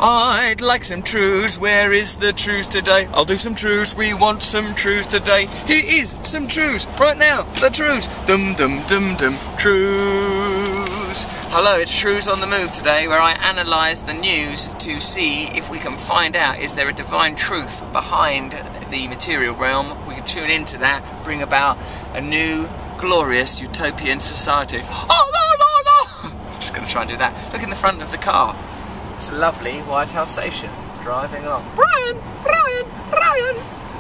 I'd like some truths. Where is the truth today? I'll do some truths. We want some truth today. Here is some truths right now. The truths. Dum dum dum dum. Truths. Hello, it's Truths on the Move today, where I analyse the news to see if we can find out, is there a divine truth behind the material realm? We can tune into that, bring about a new, glorious, utopian society. Oh no, no, no! Just going to try and do that. Look in the front of the car. It's a lovely White House station. Driving on. Brian! Brian! Brian!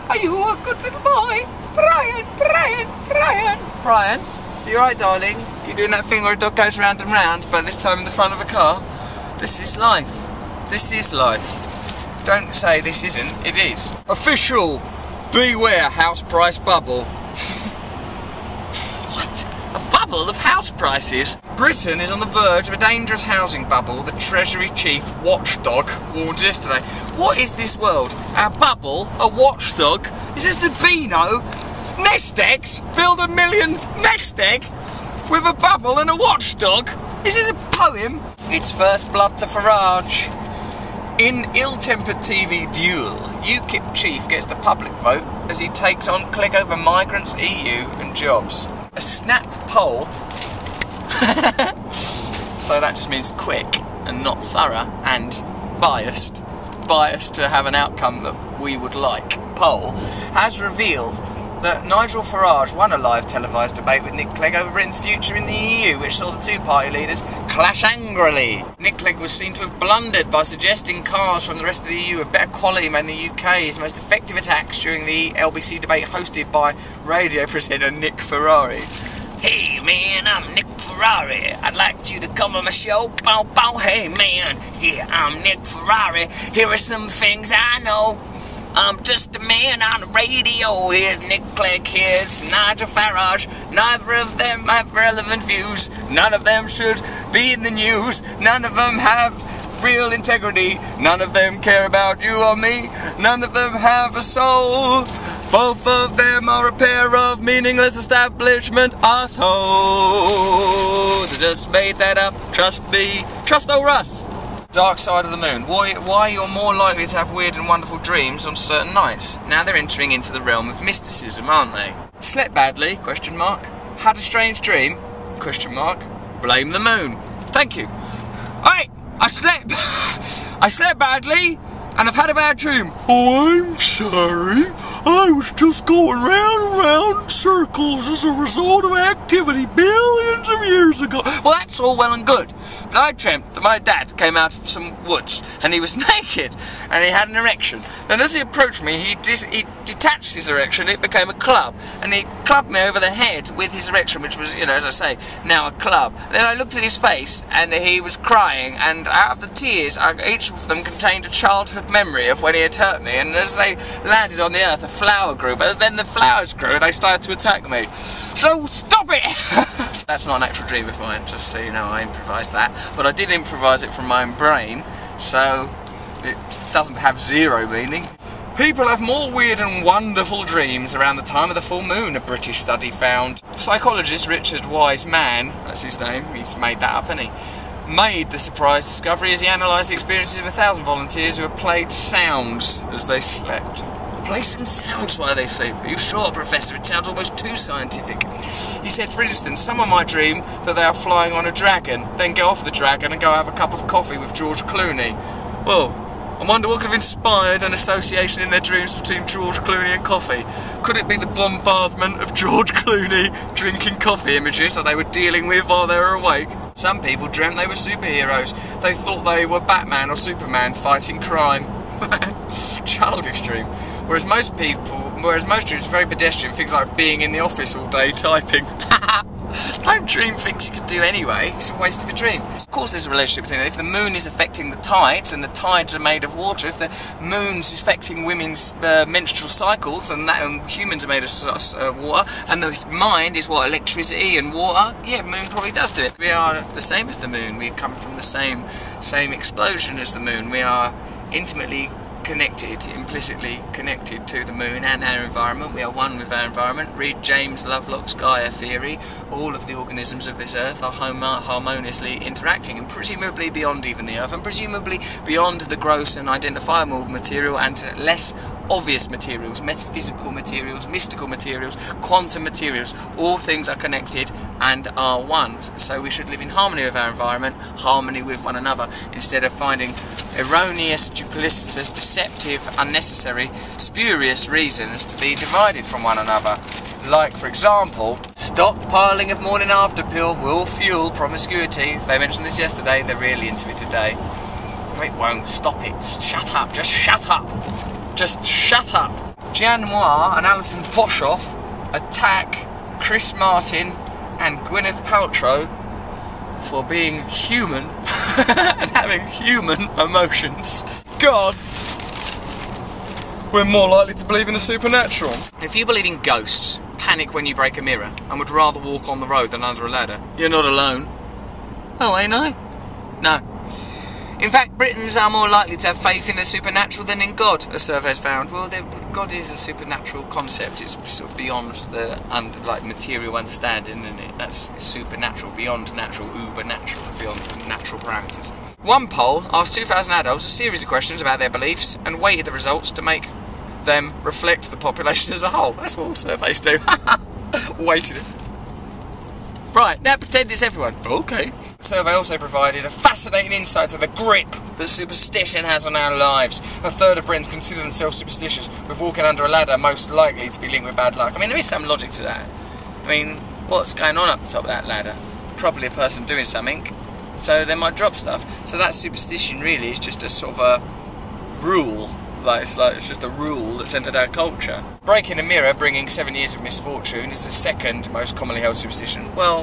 Are you a good little boy? Brian! Brian! Brian! Brian? Are you alright, darling? You're doing that thing where a dog goes round and round, but this time in the front of a car? This is life. This is life. Don't say this isn't. It is. Official! Beware house price bubble. What? A bubble of house prices? Britain is on the verge of a dangerous housing bubble, the Treasury Chief watchdog warned yesterday. What is this world? A bubble? A watchdog? Is this the Beano? Nest eggs? Build a million nest egg? With a bubble and a watchdog? Is this a poem? It's first blood to Farage. In ill-tempered TV duel, UKIP chief gets the public vote as he takes on clegg over migrants, EU and jobs. A snap poll. So that just means quick and not thorough and biased. Biased to have an outcome that we would like. Poll has revealed that Nigel Farage won a live televised debate with Nick Clegg over Britain's future in the EU, which saw the two party leaders clash angrily. Nick Clegg was seen to have blundered by suggesting cars from the rest of the EU of better quality made in the UK. His most effective attacks during the LBC debate hosted by radio presenter Nick Ferrari. Hey man, I'm Nick Ferrari. I'd like you to come on my show. Bow bow. Hey man, yeah, I'm Nick Ferrari. Here are some things I know. I'm just a man on the radio. Here's Nick Clegg, here's Nigel Farage. Neither of them have relevant views. None of them should be in the news. None of them have real integrity. None of them care about you or me. None of them have a soul. Both of them are a pair of meaningless establishment assholes. I just made that up. Trust me. Trust old Russ. Dark side of the moon. Why you're more likely to have weird and wonderful dreams on certain nights. Now they're entering into the realm of mysticism, aren't they? Slept badly? Question mark. Had a strange dream? Question mark. Blame the moon. Thank you. Alright, I slept badly and I've had a bad dream. Oh, I'm sorry. I was just going round and round in circles as a result of activity billions of years ago. Well, that's all well and good. But I dreamt that my dad came out of some woods and he was naked and he had an erection. Then as he approached me, he detached his erection, it became a club, and he clubbed me over the head with his erection, which was, you know, as I say, now a club. Then I looked at his face and he was crying, and out of the tears, each of them contained a childhood memory of when he had hurt me, and as they landed on the earth, a flower grew, but as then the flowers grew, they started to attack me. So stop it! That's not an actual dream of mine, just so you know, I improvised that. But I did improvise it from my own brain, so it doesn't have zero meaning. People have more weird and wonderful dreams around the time of the full moon, a British study found. Psychologist Richard Wiseman, that's his name, he's made that up, hasn't he? Made the surprise discovery as he analysed the experiences of 1,000 volunteers who had played sounds as they slept. Play some sounds while they sleep. Are you sure, Professor? It sounds almost too scientific. He said, for instance, someone might dream that they are flying on a dragon, then get off the dragon and go have a cup of coffee with George Clooney. Well, I wonder what could have inspired an association in their dreams between George Clooney and coffee. Could it be the bombardment of George Clooney drinking coffee images that they were dealing with while they were awake? Some people dreamt they were superheroes. They thought they were Batman or Superman fighting crime. Childish dream. Whereas most dreams are very pedestrian, things like being in the office all day typing. Don't dream things you could do anyway, it's a waste of a dream. Of course there's a relationship between it. If the moon is affecting the tides, and the tides are made of water, if the moon's affecting women's menstrual cycles, and humans are made of water, and the mind is what, electricity and water, yeah, the moon probably does do it. We are the same as the moon, we come from the same explosion as the moon, we are intimately connected, implicitly connected to the moon and our environment. We are one with our environment. Read James Lovelock's Gaia theory. All of the organisms of this earth are harmoniously interacting, and presumably beyond even the earth, and presumably beyond the gross and identifiable material and less obvious materials, metaphysical materials, mystical materials, quantum materials. All things are connected and are one. So we should live in harmony with our environment, harmony with one another, instead of finding erroneous, duplicitous, deceptive, unnecessary, spurious reasons to be divided from one another. Like, for example, stockpiling of morning after pill will fuel promiscuity. They mentioned this yesterday, they're really into it today. It won't. Stop it. Shut up. Just shut up. Just shut up. Jeanne Moir and Alison Boshoff attack Chris Martin and Gwyneth Paltrow for being human and having human emotions. God, we're more likely to believe in the supernatural. If you believe in ghosts, panic when you break a mirror and would rather walk on the road than under a ladder, you're not alone. Oh, ain't I? No. In fact, Britons are more likely to have faith in the supernatural than in God, a survey has found. Well, God is a supernatural concept. It's sort of beyond the material understanding, isn't it? That's supernatural, beyond natural, uber-natural, beyond natural parameters. One poll asked 2,000 adults a series of questions about their beliefs and weighted the results to make them reflect the population as a whole. That's what all surveys do. Weighted it. Right, now pretend it's everyone. Okay. The survey also provided a fascinating insight to the grip that superstition has on our lives. A third of Britons consider themselves superstitious, with walking under a ladder most likely to be linked with bad luck. I mean, there is some logic to that. I mean, what's going on up the top of that ladder? Probably a person doing something, so they might drop stuff. So that superstition really is just a sort of a rule. It's just a rule that's entered our culture. Breaking a mirror, bringing 7 years of misfortune, is the second most commonly held superstition. Well,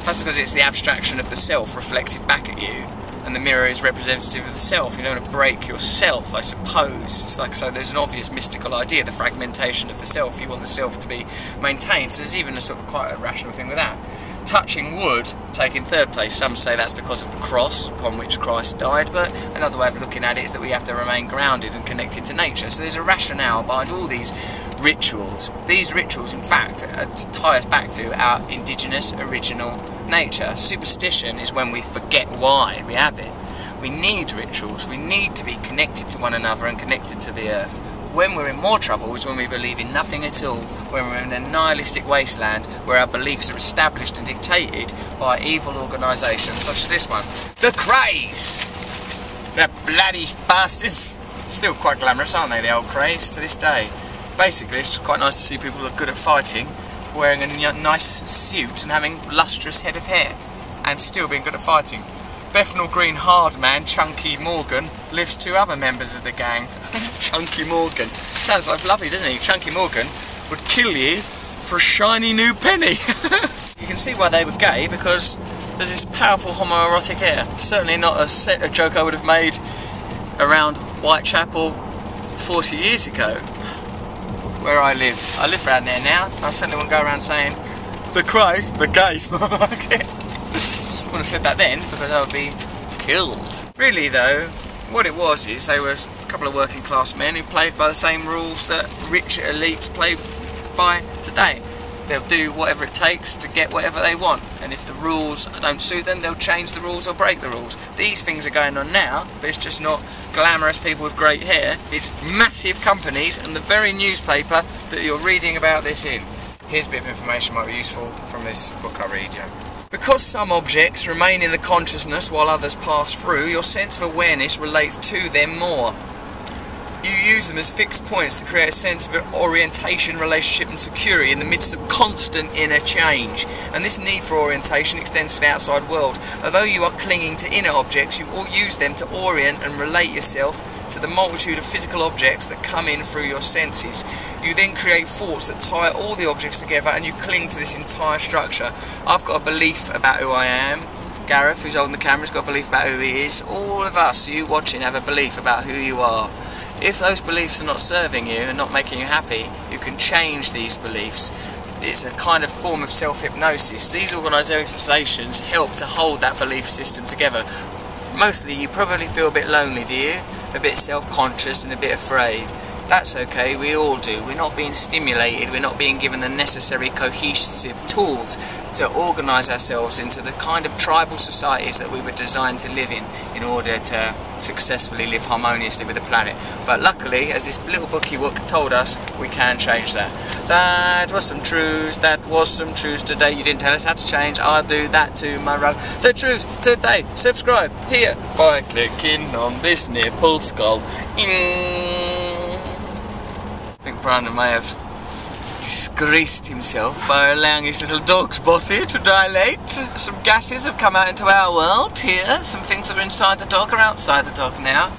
that's because it's the abstraction of the self reflected back at you, and the mirror is representative of the self. You don't want to break yourself, I suppose. It's like, so there's an obvious mystical idea, the fragmentation of the self. You want the self to be maintained, so there's even a sort of quite a rational thing with that. Touching wood, taking third place. Some say that's because of the cross upon which Christ died, but another way of looking at it is that we have to remain grounded and connected to nature. So there's a rationale behind all these rituals. These rituals, in fact, tie us back to our indigenous, original nature. Superstition is when we forget why we have it. We need rituals. We need to be connected to one another and connected to the earth. When we're in more trouble is when we believe in nothing at all, when we're in a nihilistic wasteland where our beliefs are established and dictated by evil organisations such as this one. The Krays! The bloody bastards! Still quite glamorous, aren't they, the old Krays, to this day. Basically, it's quite nice to see people who are good at fighting, wearing a nice suit and having lustrous head of hair, and still being good at fighting. Bethnal Green Hardman, Chunky Morgan, lifts two other members of the gang. Chunky Morgan. Sounds like lovely, doesn't he? Chunky Morgan would kill you for a shiny new penny. You can see why they were gay, because there's this powerful homoerotic air. Certainly not a joke I would have made around Whitechapel 40 years ago, where I live. I live around there now. I certainly wouldn't go around saying, the Krays, the gays. I wouldn't have said that then, because I would be killed. Really though, what it was is they were a couple of working class men who played by the same rules that rich elites play by today. They'll do whatever it takes to get whatever they want, and if the rules don't suit them, they'll change the rules or break the rules. These things are going on now, but it's just not glamorous people with great hair. It's massive companies and the very newspaper that you're reading about this in. Here's a bit of information might be useful from this book I read you. Because some objects remain in the consciousness while others pass through, your sense of awareness relates to them more. You use them as fixed points to create a sense of orientation, relationship and security in the midst of constant inner change. And this need for orientation extends for the outside world. Although you are clinging to inner objects, you all use them to orient and relate yourself to the multitude of physical objects that come in through your senses. You then create thoughts that tie all the objects together, and you cling to this entire structure. I've got a belief about who I am. Gareth, who's holding the camera, has got a belief about who he is. All of us, you watching, have a belief about who you are. If those beliefs are not serving you and not making you happy, you can change these beliefs. It's a kind of form of self-hypnosis. These organisations help to hold that belief system together. Mostly you probably feel a bit lonely, do you? a bit self-conscious and a bit afraid. That's okay, we all do. We're not being stimulated, we're not being given the necessary cohesive tools to organise ourselves into the kind of tribal societies that we were designed to live in order to successfully live harmoniously with the planet. But luckily, as this little bookie book told us, we can change that. That was some truths today. You didn't tell us how to change, I'll do that tomorrow. The truths today. Subscribe here by clicking on this nipple skull. I think Brandon may have disgraced himself by allowing his little dog's body to dilate. Some gases have come out into our world here. Some things that are inside the dog are outside the dog now.